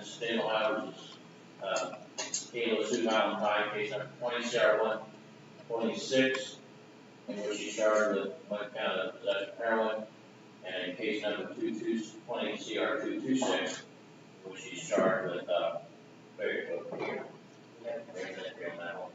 the state of Ohio, which is Kayla Sue Valentine, case number 20 CR 126, in which she's charged with 1 count of possession of heroin, and in case number 2220 CR 226, in which she's charged with failure to appear. On that one.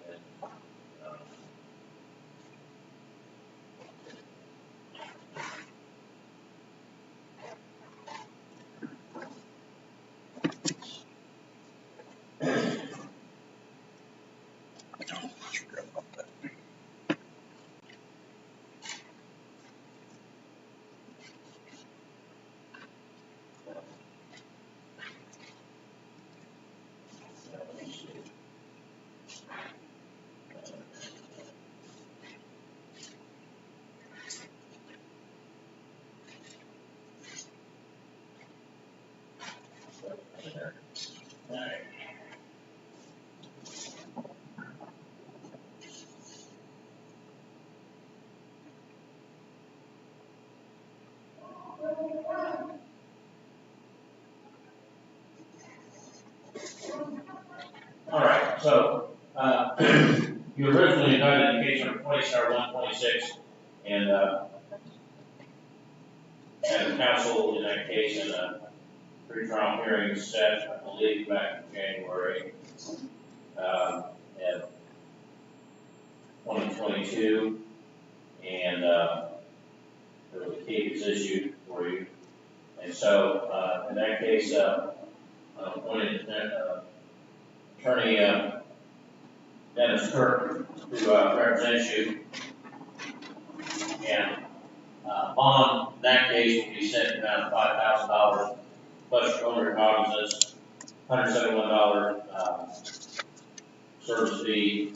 All right, so you originally indicted in case number 20 CR 126, and the counsel in that case in a pre-trial hearing set, I believe, back in January at 2022, and there was a case issued for you. And so, in that case, appointed attorney Dennis Kirk to represent you, and bond in that case will be set down $5,000 plus your owner cognizance, $171 service fee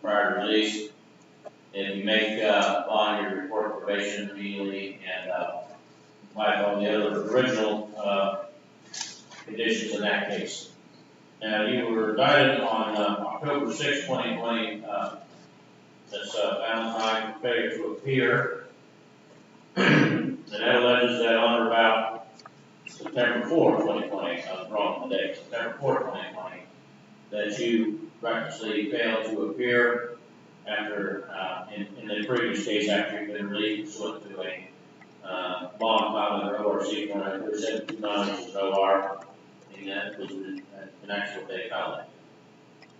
prior to release. If you make bond, you report probation immediately, and like on the other original conditions in that case. Now, you were indicted on October 6, 2020. That's Valentine for failure to appear. And that alleges that on or about September 4, 2020, I was wrong on the date, September 4, 2020, that you recklessly failed to appear after, in the previous case, after you've been released pursuant to a bond filed under ORC 13729, which is OR, and that was an actual day felony.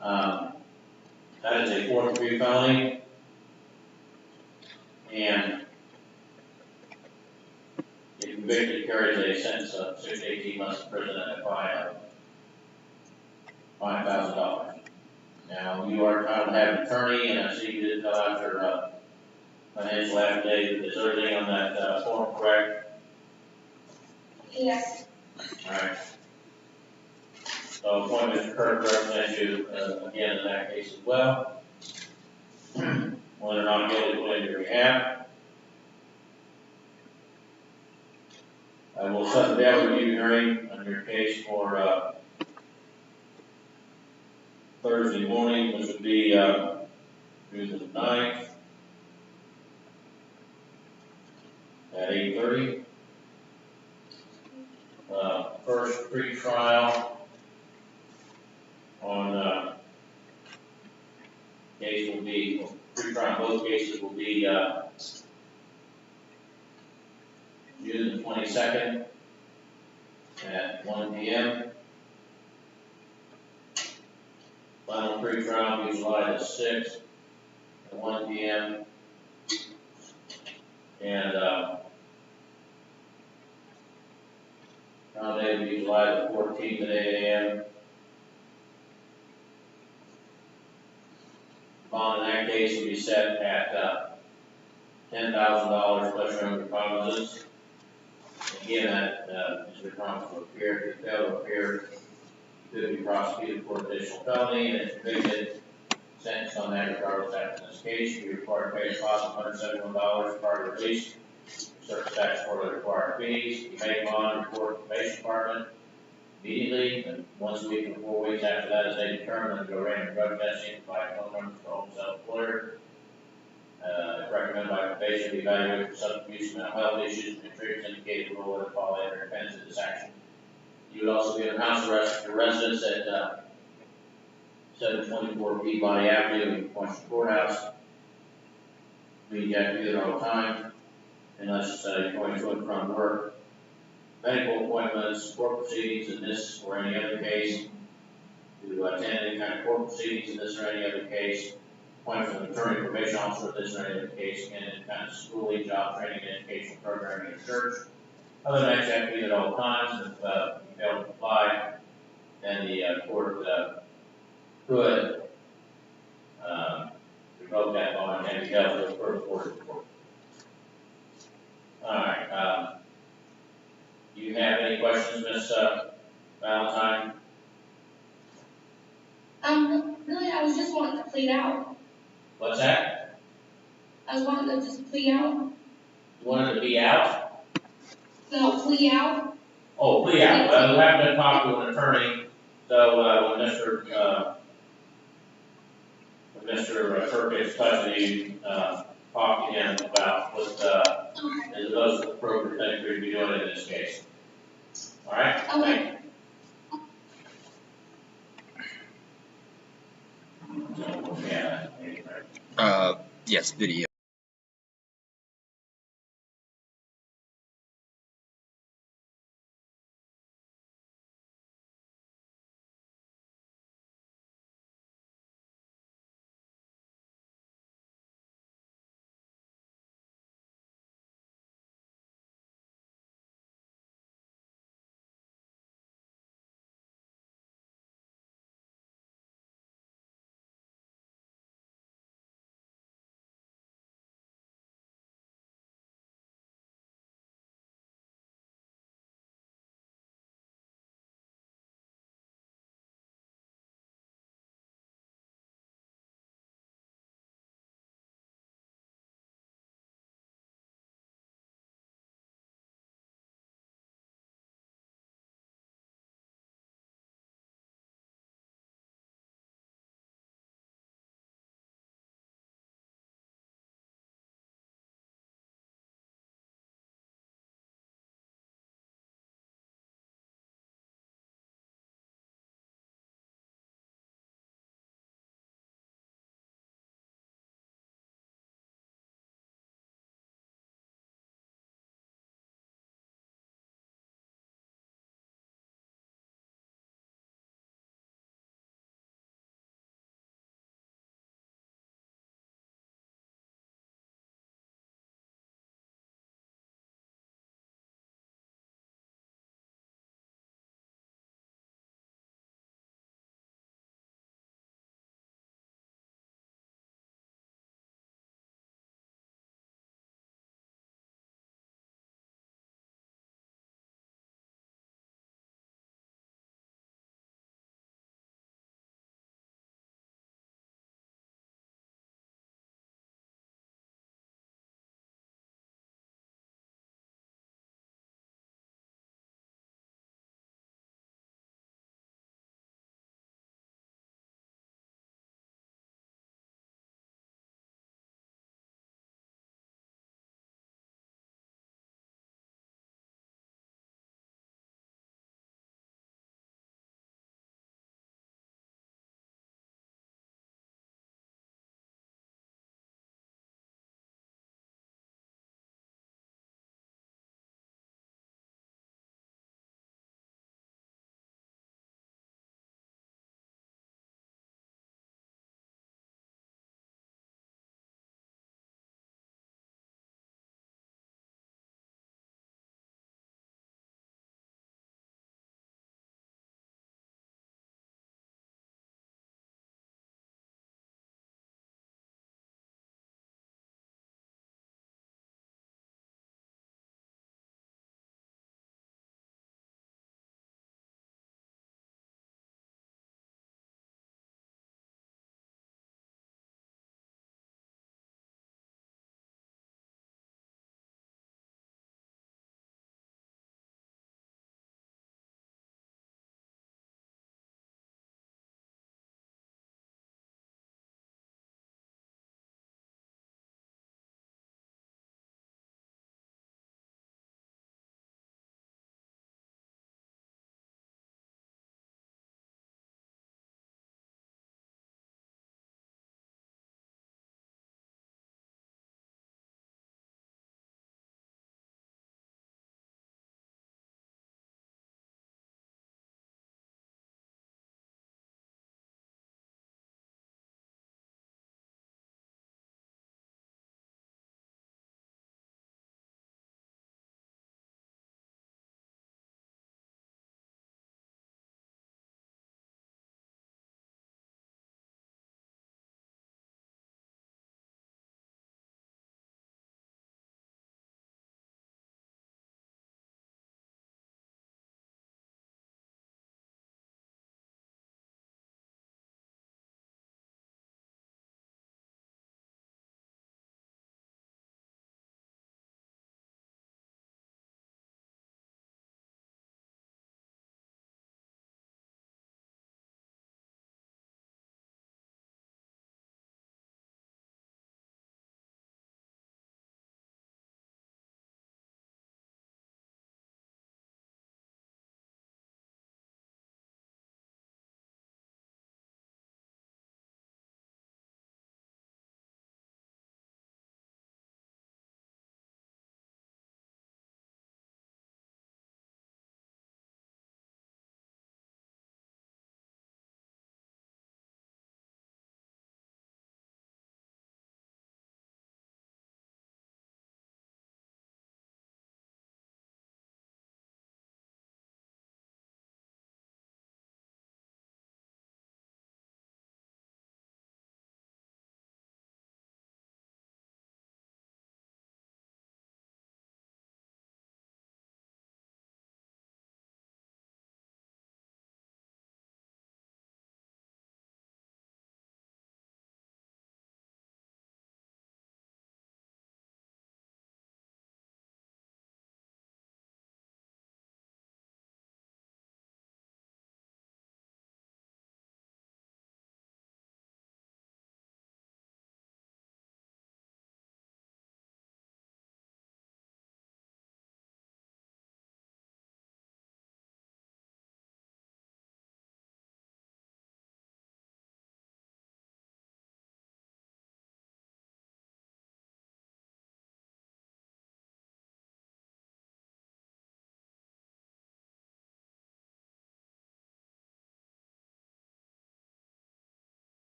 That is a 4th degree felony, and if convicted, carries a sentence of 6 to 18 months in prison and a fine of $5,000. Now, you are entitled to have an attorney, and I see you did fill out your financial affidavit. Is everything on that form correct? Yes. All right. So, appoint Mr. Kirk to represent you again in that case as well. Whether or not guilty will in your behalf. I will set the bail review hearing on your case for Thursday morning, which would be June the 9th at 8:30. First pre-trial on case will be, pre-trial both cases will be June the 22nd at 1 p.m. Final pre-trial will be July the 6th at 1 p.m. And trial date will be July the 14th at 8 a.m. Bond in that case will be set at $10,000 plus your own recognizance. Again, that is your promise to appear. If you fail to appear, you could be prosecuted for additional felony, and if convicted, sentenced on that regardless after this case. You require to pay a deposit of $171 prior to release. Certain statutorily required fees. You may bond, report to the probation department immediately, and once a week or 4 weeks after that, as they determine, go random drug testing by phone numbers for home self-employer. Recommended by probation, be evaluated for substance abuse and mental health issues, and treatments indicated will fall under defense of this action. You would also be under house arrest for residence at 724 Peabody Avenue in Washington Courthouse. Means you have to be there all the time, unless you're going to and from work. Medical appointments, court proceedings in this or any other case. To attend any kind of court proceedings in this or any other case. Appointment of attorney, probation officer in this or any other case. And any kind of schooling, job training, educational programming in church. Other than that, you have to be there all times. If you fail to comply, then the court could revoke that bond and be held to a further court report. All right. Do you have any questions, Ms. Valentine? Really, I was just wanting to plead out. What's that? I was wanting to just plead out. You wanted to be out? No, plead out. Oh, plea out. Well, you have to talk to an attorney. So when Mr. Turk gets touch with you, talk to him about what is the most appropriate thing for you to be doing in this case. All right? Okay. Yes, video.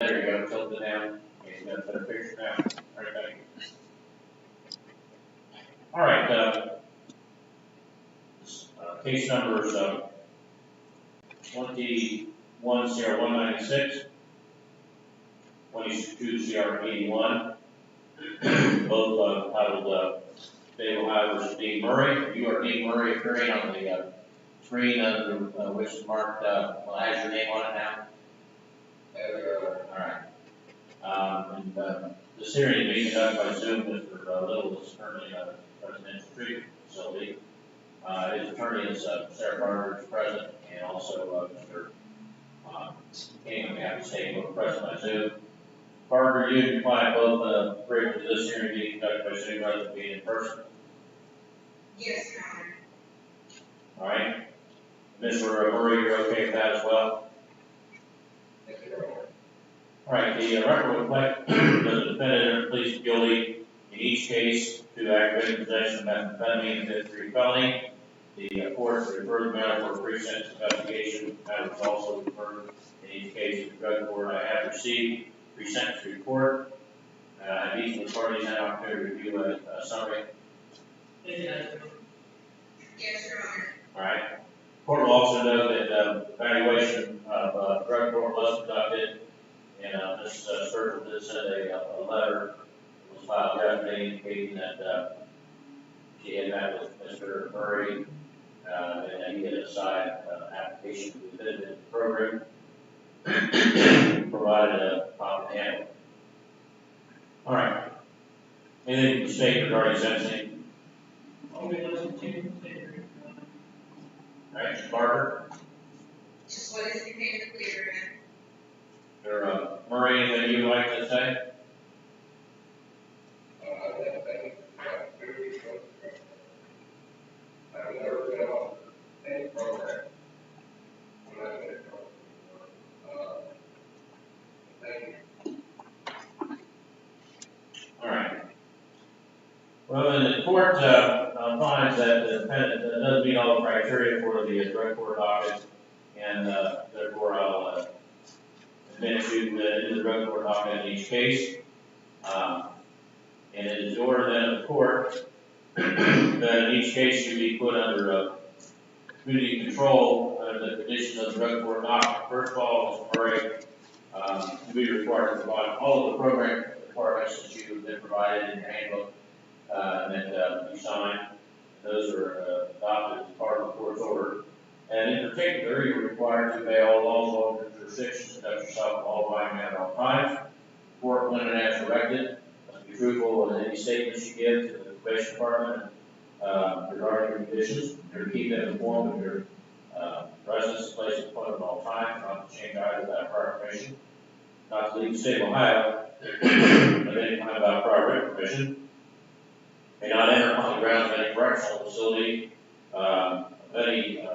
There you go, tilt it down. Okay, you got a better picture now. All right, thank you. All right, case numbers 210196, 22CR81, both titled State of Ohio versus Dean Murray. You are Dean Murray, appearing on the screen under which is marked, well, has your name on it now. All right. This hearing is being conducted by Zoom. Mr. Little is currently at a residential treatment facility. His attorney is Sarah Barber is present, and also Mr. King of the State both present by Zoom. Barber, you and your client both agree to this hearing being conducted by Zoom rather than being in person. Yes, Your Honor. All right. Mr. Murray, you're okay with that as well? Yes, Your Honor. All right, the record reflects that the defendant pleads guilty in each case to aggravated possession of methamphetamine and fifth-degree felony. The court referred the matter for a pre-sentence investigation. The matter was also referred in each case to the drug court. I have received pre-sentence report. Each of the parties had an opportunity to review a summary. Yes, Your Honor. All right. Court will also note that evaluation of drug court was conducted, and Ms. Sturgill did send a letter that was filed yesterday indicating that she had met with Mr. Murray and that he had assigned an application to the benefit program, provided a proper handle. All right. Anything to state regarding sentencing? All right, Mr. Barber? Just what is contained in the plea agreement. Mr. Murray, anything you would like to say? I've never been on any program. Thank you. All right. Well, then the court finds that the defendant does meet all the criteria for the drug court docket, and therefore I'll admit you into the drug court docket in each case. And it is ordered then of the court that in each case you be put under community control under the conditions of the drug court docket. First of all, Mr. Murray, you be required to provide all of the program requirements that you have been provided in your handbook that you signed. Those are adopted as part of the court's order. And in particular, you're required to obey all laws, laws, and jurisdictions, conduct yourself in all abiding manner at all times. Court, when and as directed, must be truthful in any statements you give to the probation department regarding your conditions. You're to keep them informed of your residence and place of employment at all times, not to change either without prior permission, not to leave the state of Ohio at any time without prior written permission, may not enter upon the grounds of any correctional facility of any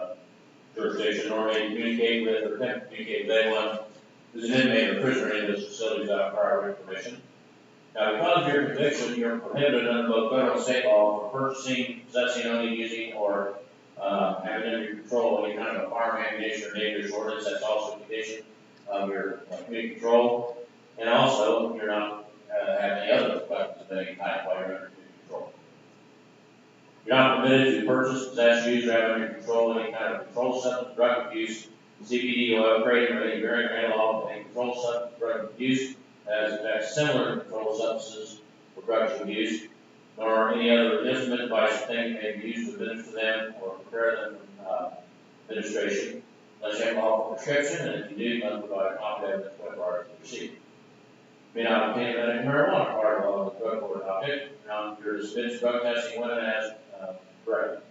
jurisdiction, or may communicate with or attempt to communicate with anyone who's an inmate or prisoner in those facilities without prior written permission. Now, because of your conviction, you're prohibited under both federal and state law for purchasing, possessing, owning, using, or having under your control any kind of firearm, ammunition, or dangerous ordnance. That's also a condition of your community control. And also, you're not having any other weapons of any type while you're under community control. You're not permitted to purchase, possess, use, or have under your control any kind of controlled substance, drug abuse, CBD, oil trading, or any variant or analog of any controlled substance, drug abuse that is in fact similar to controlled substances or drugs abuse, nor any other instrument, device, or thing may be used to administer them or prepare them from administration, unless you have a lawful prescription, and if you do, you must provide a copy of the 24 hours to receive. You may not obtain medical marijuana part of the drug court docket. Now, your dispensed drug testing when and as correct.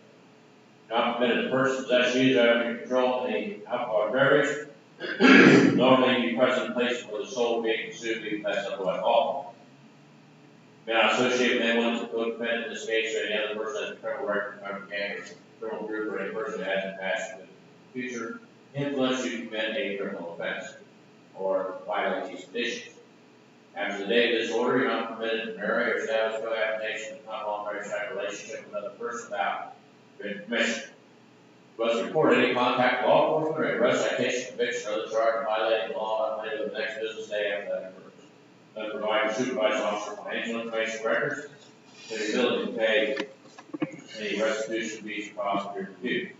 You're not permitted to purchase, possess, use, or have under your control any alcoholic beverage. Nor may you be present in places where the soul being consumed be possessed otherwise lawful. You may not associate with anyone who's a co-defendant in this case or any other person that has a criminal record, member gang, or criminal group, or any person that has in the past or in the future influence you to commit a criminal offense or violate these conditions. After the date of this order, you're not permitted to marry or establish cohabitation in a common law marriage type relationship with another person without written permission. Must report any contact with law enforcement or arrest, citation, conviction, or other charge of violating the law unrelated to the next business day after that occurs. Then provide your supervising officer financial information records, and the ability to pay any restitution fees or costs of your review.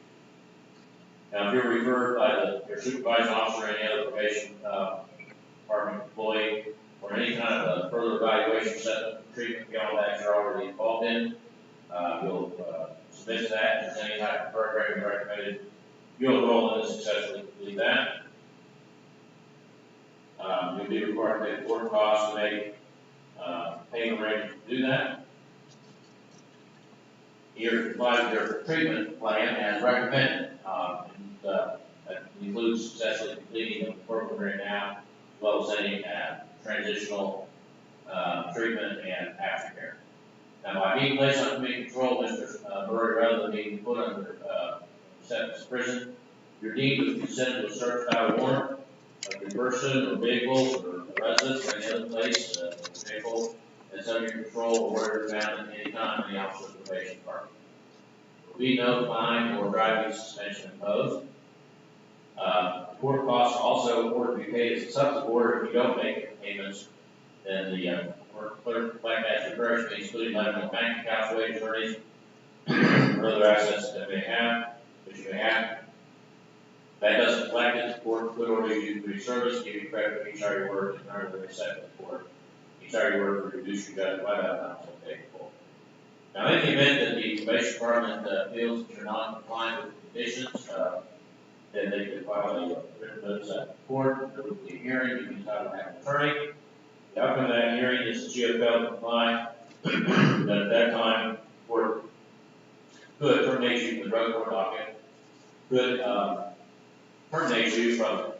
Now, if you're referred by your supervising officer or any other probation department employee, or any kind of further evaluation, settlement, treatment beyond that you're already involved in, you'll submit that. If there's any type of program recommended, you'll enroll in and successfully complete that. You'll be required to pay court costs to make payment arrangements to do that. You're compliant with your treatment plan as recommended. That includes successfully completing the program right now, as well as any transitional treatment and aftercare. Now, by being placed on community control, Mr. Murray, rather than being put under sentence to prison, you're deemed to consent to a search without a warrant of your person or vehicles or residence or any other place, vehicle that's under your control or where you're found at any time in the office of probation department. There will be no fine or driving suspension imposed. Court costs are also ordered to be paid as a substantive order. If you don't make payments, then the clerk collect as your parish, including letters, bank accounts, wages, earnings, or other assets that you may have. If that doesn't collect it, the court could order you to do service, give you credit for each hour you work, and earn the set in court. Each hour you work will reduce your judgment by that amount until paid in full. Now, in the event that the probation department feels that you're not compliant with the conditions, then they can file a written notice at the court. There will be a hearing. You can entitled to have an attorney. The outcome of that hearing is that you have failed to comply. Then at that time, the court could terminate you from the drug court docket, could terminate you from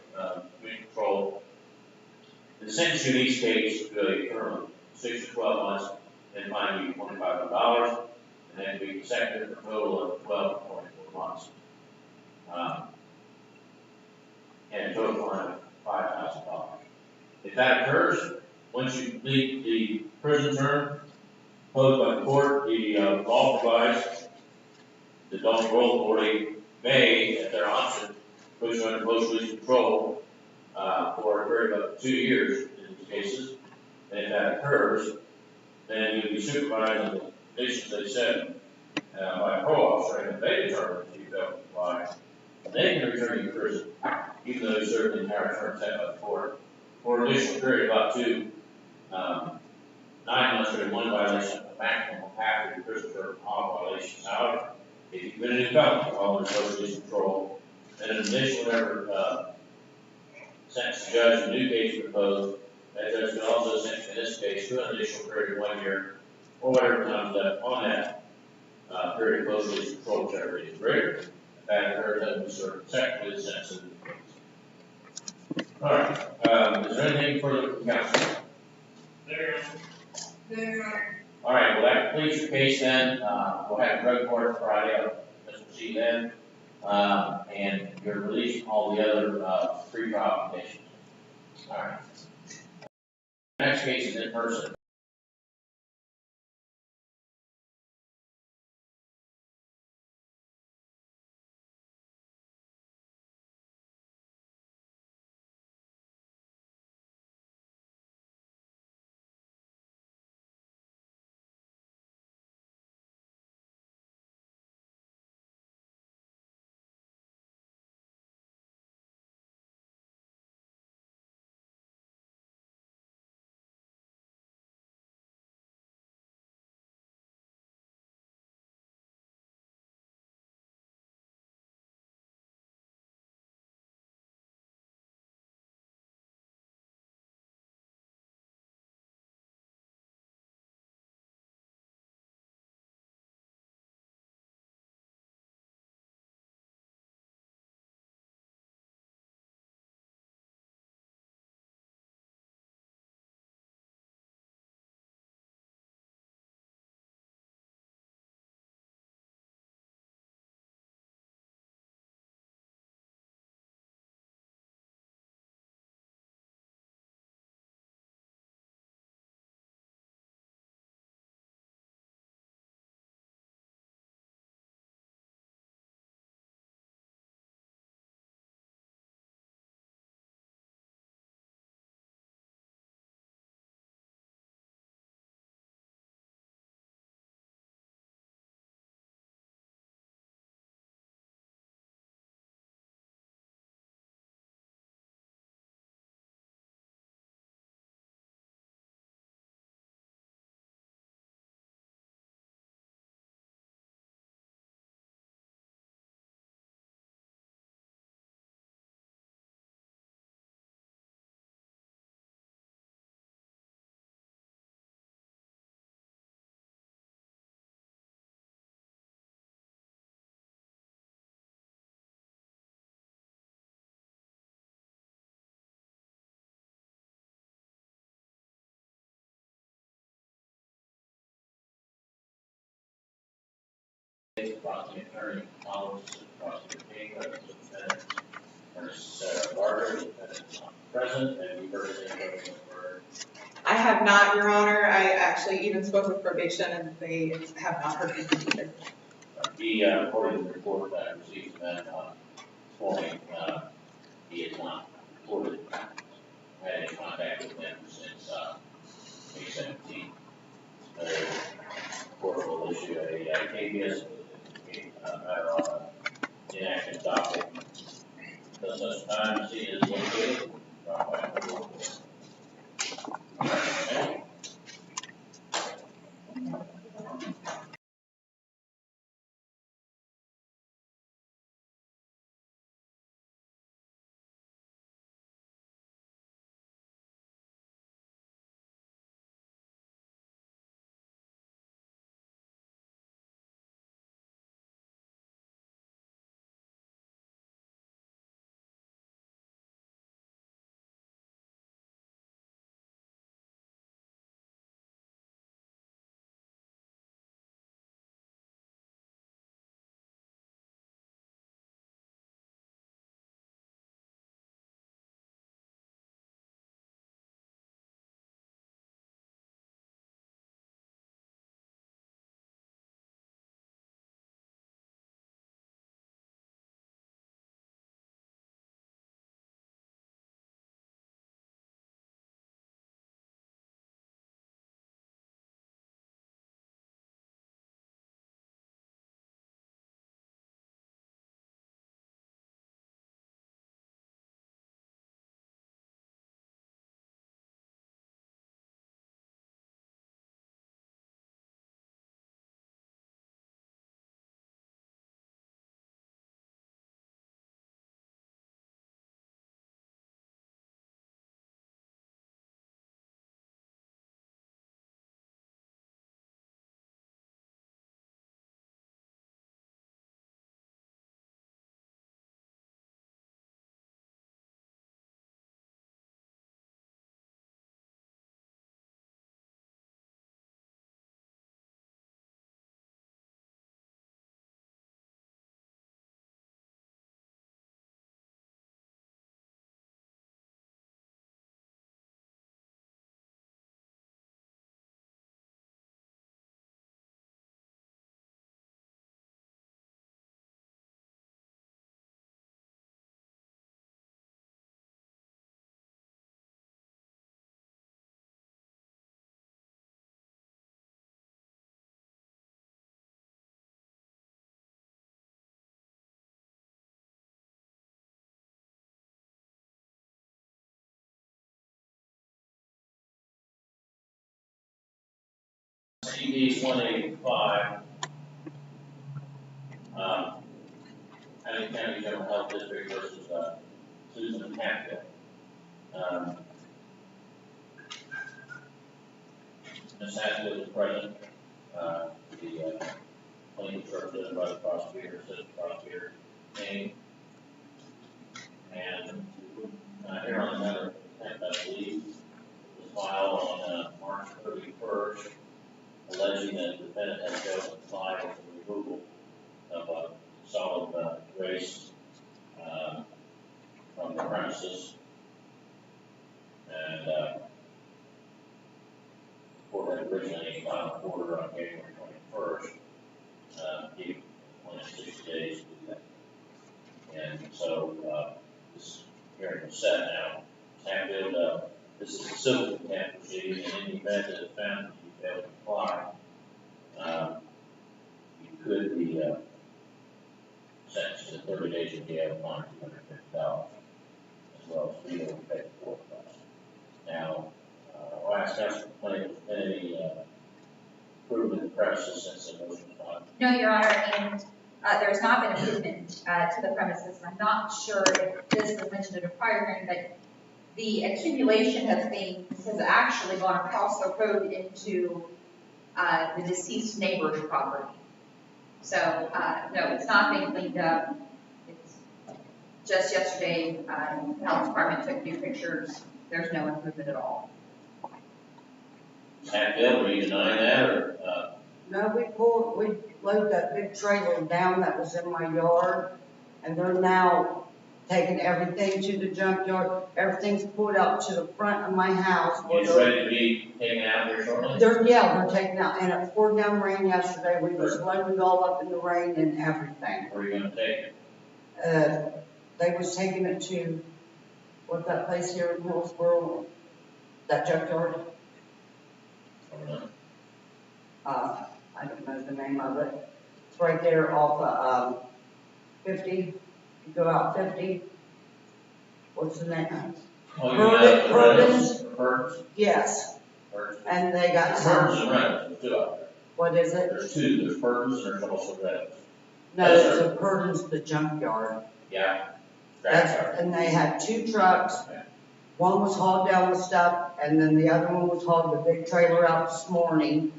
community control, and sentence you in each case to a term of 6 to 12 months, and fine you $2,500, and then be consecutive for a total of 12 to 24 months. And a total fine of $5,000. If that occurs, once you complete the prison term imposed by the court, the law provides the adult parole authority may, at their option, put you under close release control for a period of up to 2 years in these cases. And if that occurs, then you'll be supervised on the conditions they set by a parole officer, and if they determine that you failed to comply, they can return you to prison, even though you served the entire term set by the court, for an additional period of up to 9 months for one violation, a maximum of half of your prison term for all violations. However, if you've been a new felon while under close release control, then an additional whatever sentence the judge in the new case proposed, that judge can also sentence in this case to an additional period of 1 year, or whatever comes up on that period of close release control, whichever is greater. If that occurs, then we serve consecutively the sentence in the case. All right. Is there anything further from counsel? All right. Well, that completes your case then. We'll have a drug court Friday. I'll proceed then. And you're released from all the other pre-trial conditions. All right. Next case is in person. Prosecuting Attorney Thomas, Prosecutor King, Defendant Attorney Sarah Barker, Defendant not present, and you heard anything for I have not, Your Honor. I actually even spoke with probation and they have not heard anything either. he, according to the report that I received from them, this morning, he has not reported, had any contact with them since, May 17th. The court will issue a KBS matter on inaction docket. Until such time as he is located, brought back to the court. Okay. CD 185, Adams County General Health District versus Susan Hatfield. Ms. Hatfield is present. The plaintiff represented by the prosecutor, assistant prosecutor, name. And here on the matter of contempt, I believe, was filed on March 31st, alleging that the defendant had failed to comply with the removal of solid waste from the premises. And the court had originally filed an order on January 21st, giving 26 days to do that. And so this hearing was set now. Hatfield, this is a civil contempt proceeding, and in the event that it's found that you failed to comply, you could be sentenced to 30 days in jail, fine $250, as well as legal and pay the court costs. Now, I'll ask counsel to complain if any improvement in the premises since the motion was filed. No, Your Honor, and there's not been improvement to the premises. I'm not sure if this was mentioned in a prior hearing, but the accumulation of things has actually gone across the road into the deceased neighbor's property. So, no, it's not being cleaned up. It's just yesterday, the health department took new pictures. There's no improvement at all. Hatfield, are you denying that, or No, we loaded that big trailer down that was in my yard, and they're now taking everything to the junkyard. Everything's pulled out to the front of my house. It's ready to be taken out here shortly? They're taking out, and it poured down rain yesterday. We was loading it all up in the rain and everything. Where are you gonna take it? They was taking it to, what's that place here in Hillsborough? That junkyard? I don't know the name of it. It's right there off of, 50. You go out 50. What's the name? Oh, you got Burdens? Burdens? Yes. Burdens. And they got There's some. Burdens and Reynolds, there's two out there. What is it? There's two, there's Burdens and there's also Reynolds. No, it's a Burdens, the junkyard. Yeah. Scrap And they had 2 trucks. One was hauled down with stuff, and then the other one was hauled the big trailer out this morning.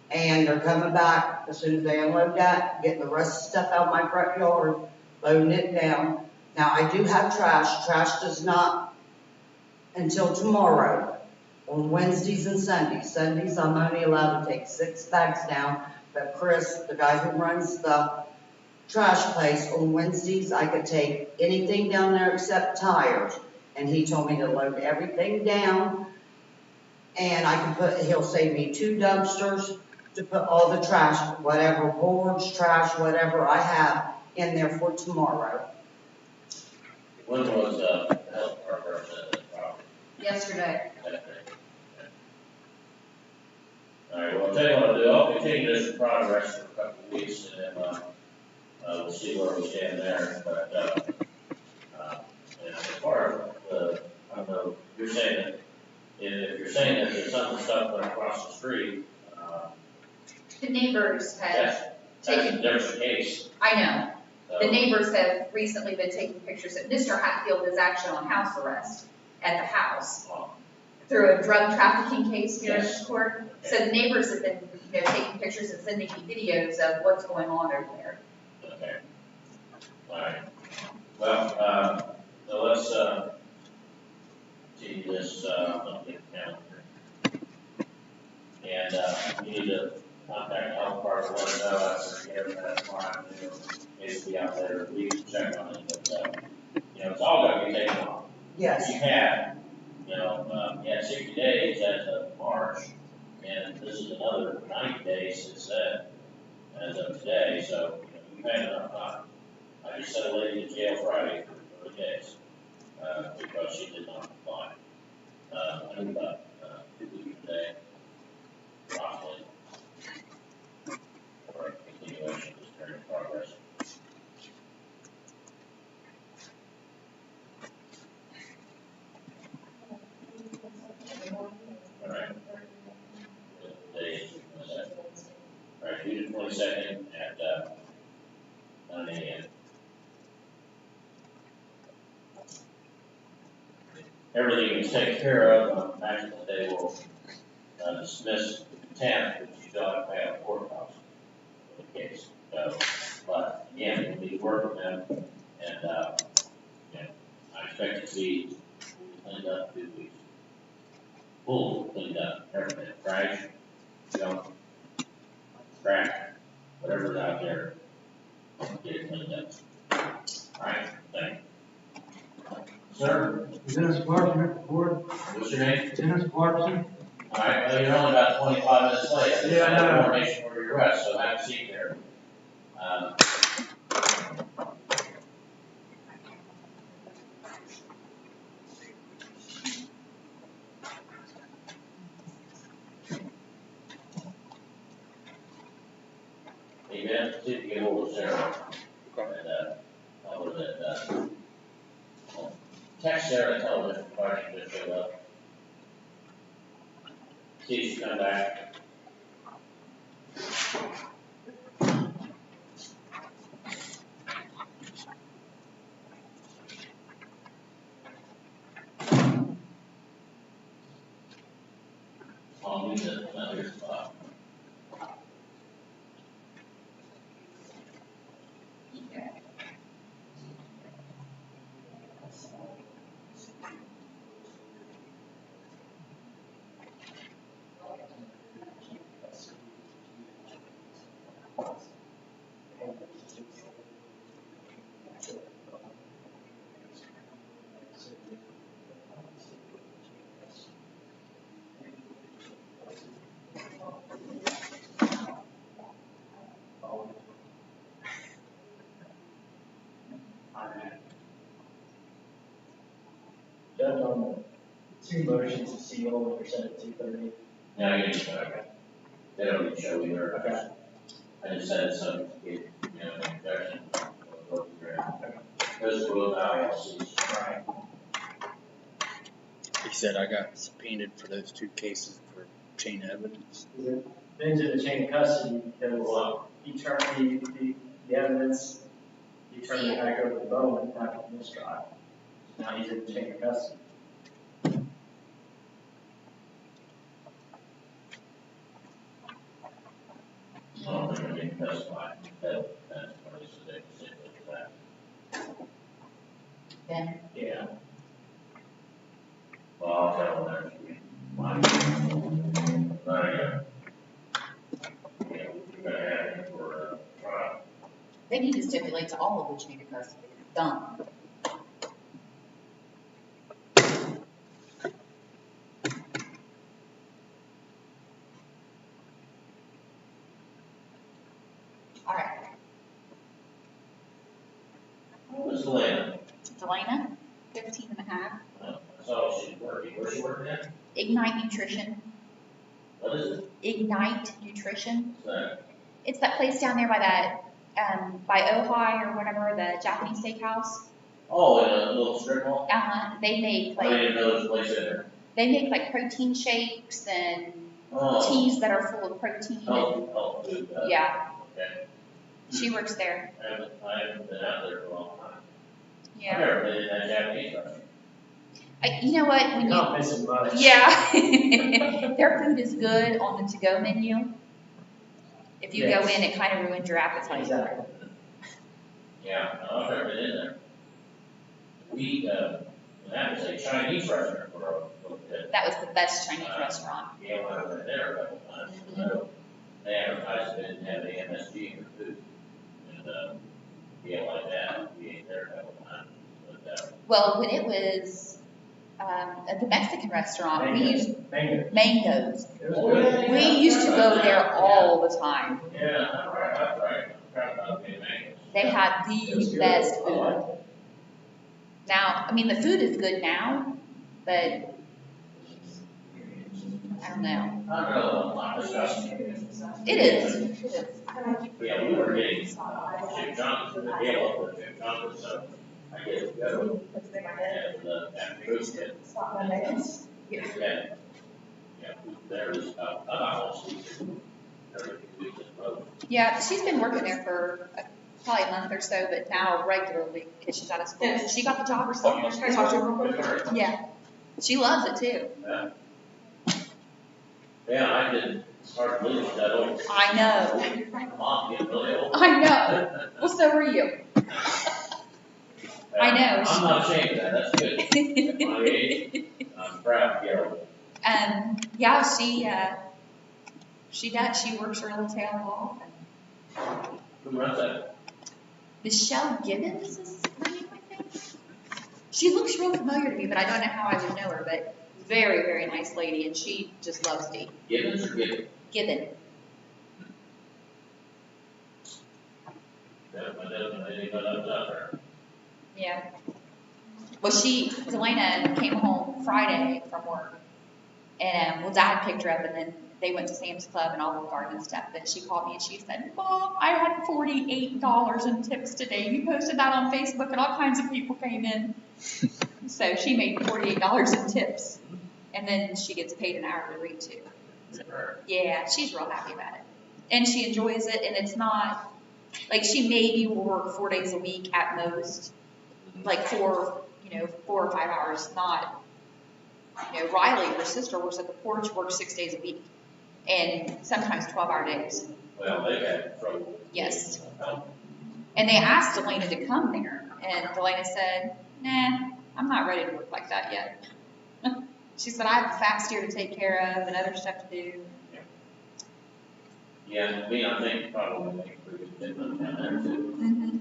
And they're coming back as soon as they unload that, getting the rest of the stuff out of my front yard, loading it down. Now, I do have trash. Trash does not until tomorrow, on Wednesdays and Sundays. Sundays, I'm only allowed to take 6 bags down, but Chris, the guy who runs the trash place, on Wednesdays, I could take anything down there except tires. And he told me to load everything down, and he'll save me 2 dumpsters to put all the trash, whatever boards, trash, whatever I have in there for tomorrow. When was, the health department at this property? Yesterday. Alright, well, I'll tell you what I'll do, I'll continue this in progress for a couple of weeks, and then, we'll see where we stand there, but, and as far as, I don't know, you're saying that, if you're saying that there's some stuff that across the street, The neighbors have that's a taken, different case. I know, So, the neighbors have recently been taking pictures. Mr. Hatfield is actually on house arrest at the house through a drug trafficking case here in Yes. this court. So the neighbors have been, taking pictures and sending me videos of what's going on over there. okay. Alright. Well, so let's, see this, on the calendar. And, you need to contact the health department, let them know after you get that tomorrow, needs to be out there, we can check on it, but, it's all gonna be taken off. Yes. You had, you had 60 days as of March, and this is another 90 days since then, as of today, so, you've had enough time. I just sent a lady to jail Friday for 30 days, because she did not comply. I think about, 2 weeks today, possibly, for a continuation of this hearing progress. All right. Today, all right, June 22nd at, 9 a.m. Everything is taken care of, imagine that they will, dismiss the contempt, but you still have to pay a courthouse for the case. So, but again, we need to work with them, and, I expect it to be cleaned up in 2 weeks. Full cleaned up, everything, trash, junk, trash, whatever's out there, get it cleaned up. Alright, thank you. Sir, Dennis Clarkson, report. what's your name? Dennis Clarkson. Alright, well, you're only about 25 minutes late. I just Yeah, I had know. information for your arrest, so have a seat there. Amen. See if you get hold of Sarah. And, tell her that, text Sarah and tell her that the party just showed up. See if she come back. I'll use another spot. Judge, on the two motions to seal, you're set at 2:30. No, you didn't show. They don't even show either. Okay. I just said some, you know, introduction. Those were ILCs. Right. He said I got subpoenaed for those 2 cases for chain of evidence. Then to the chain of custody, because he turned the evidence, he turned it back over to Bowman after this trial. Now he's in the chain of custody. Oh, they're gonna be testified. That's what he said, they said that. Ben, Yeah. Well, I'll tell them next week. Mine. Yeah, we're gonna have it for, trial. they need to stipulate to all of the chain of custody. Done. All right, What was Lynn? Delana, 15 and a half. I saw she's working, where's she working at? Ignite Nutrition. What is it? Ignite Nutrition. What's that? It's that place down there by that, by Ojai or whatever, the Japanese steakhouse. Oh, in a little strip mall? They make I like, didn't know there's a place in there. they make like protein shakes and Oh. teas that are full of protein. Oh, food, Yeah, okay. she works there. I haven't been out there for a long time. I've Yeah. never been in that Japanese restaurant. You know what, when You're you, not missing much. yeah. Their food is good on the to-go menu. If you go Yes. in, it kind of ruins your appetite. Exactly. Yeah, no, I've never been in there. We, that was a Chinese restaurant for a little bit. That was the best Chinese restaurant. Yeah, when I went there a couple times, they advertised they didn't have the MSG in their food. And, yeah, like that, we ate there a couple times, but, Well, when it was, at the Mexican restaurant, we used Mango. mangoes. It was good. We used to go there all the time. yeah, that's right, crap about being mangoes. They had It was the good. best I food. liked it. Now, I mean, the food is good now, but I don't know. I don't know, I'm not discussing. It is. It is. Yeah, we were getting Jim Johnson, the deal up with Jim Johnson, so I guess we go. And Bruce did. Yeah. Yeah, there was, about all season. Every week in a row. Yeah, she's been working there for probably a month or so, but now regularly because she's out of school. She got the job herself. Can I talk to her real quick? Yeah, she loves it too. Yeah. Yeah, I didn't, it's hard to believe that old. I know. Mom getting really old. I know. Well, so are you. I know. I'm not ashamed of that, that's good. At my age, I'm proud to get old. Yeah, she does. She works her little tail off. And Who runs that? Michelle Gibbons is her name, I think. She looks real familiar to me, but I don't know how I would know her. But very, very nice lady, and she just loves me. Gibbons or Gibbons? Gibbon. Yeah, I don't know anything about that. Yeah. Well, Delana came home Friday from work, and well, Dad picked her up, and then they went to Sam's Club and Olive Garden and stuff. Then she called me and she said, "Mom, I had $48 in tips today. You posted that on Facebook, and all kinds of people came in." So she made $48 in tips, and then she gets paid an hourly rate too. So, yeah, she's real happy about it, and she enjoys it. And it's not like she maybe will work 4 days a week at most, like 4 or 5 hours. Not, Riley, her sister, works at the porch, works 6 days a week, and sometimes 12-hour days. Well, they got trouble. Yes. And they asked Delana to come there, and Delana said, "Nah, I'm not ready to work like that yet." She said, "I have a fat steer to take care of and other stuff to do." Yeah, me, I think probably make a pretty good difference down there too. Mm-hmm.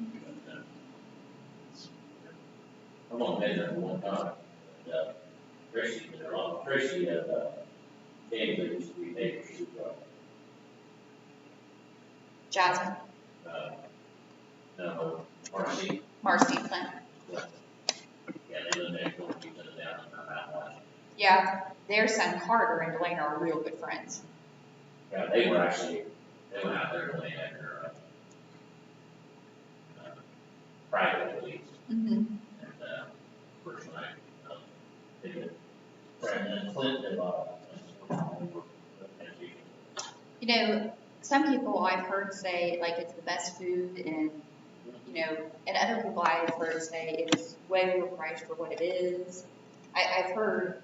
But, I'm only been there one time. And, Tracy, Tracy, Canada used to be neighbors to, Jasmine, no, Marcy. Marcy, Clint. Yeah, they live next door to each other down in that line. Yeah, their son Carter and Delana are real good friends. Yeah, they were out there when they had their, private police. Mm-hmm. And, first night, they did, President Clinton, You know, some people I've heard say like it's the best food, and you know, and other people I've heard say it's way overpriced for what it is. I've heard.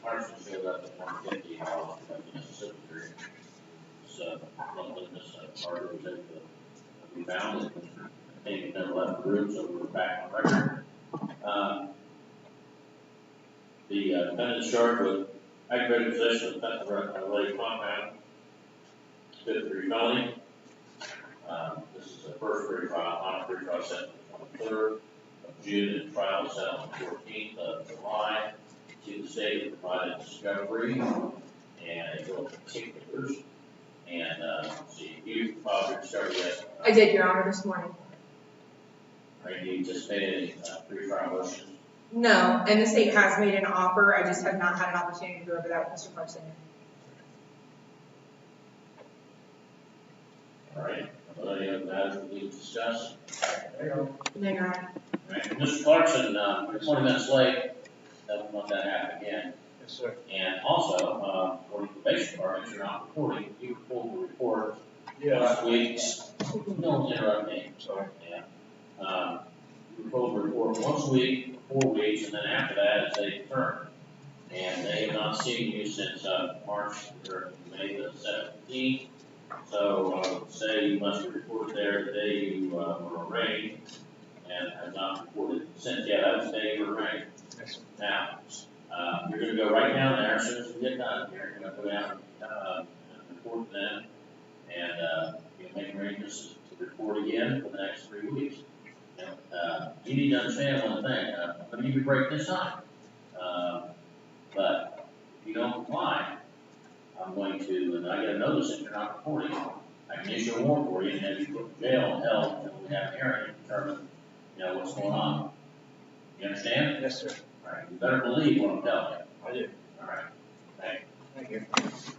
Carson showed up at 150 miles from Mississippi. So, this Carter was able to be found, and I think never left the room, so we're back on record. The defendant charged with aggravated possession of fentanyl-related compound, 53 felony. This is the first pre-trial, on a pre-trial sentence on the 3rd of June, and trial set on the 14th of July. To the state of provided discovery and a bill of particulars. And, see, you filed your discovery yet? I did, Your Honor, this morning. Are you anticipating any pre-trial motions? No, and the state has made an offer, I just have not had an opportunity to go over that with Mr. Carson. All right, well, any other matters we need to discuss? No, Your Honor. All right, Mr. Clarkson, you're 20 minutes late, doesn't want that to happen again. Yes, sir. And also, for the probation department, you're not reporting, you pulled the report last week. Don't interrupt me. Sorry. Yeah. You pulled the report once a week, for 4 weeks, and then after that, it's a term. And they have not seen you since, March, or May the 17th. So, say you must have reported there the day you, were arraigned, and have not reported since, yeah, that was the day you were arraigned. Yes, sir. Now, you're gonna go right down there, as soon as we get done, you're gonna go down, and report to them, and, you'll make arrangements to report again for the next 3 weeks. Now, you need to understand one thing, I'm gonna give you a break this time, but if you don't comply, I'm going to, and I get a notice that you're not reporting, I can issue a warrant for you, and have you put in jail until we have a hearing to determine, what's going on. You understand? Yes, sir. All right, you better believe what I'm telling you. I do. All right, thank you. Thank you.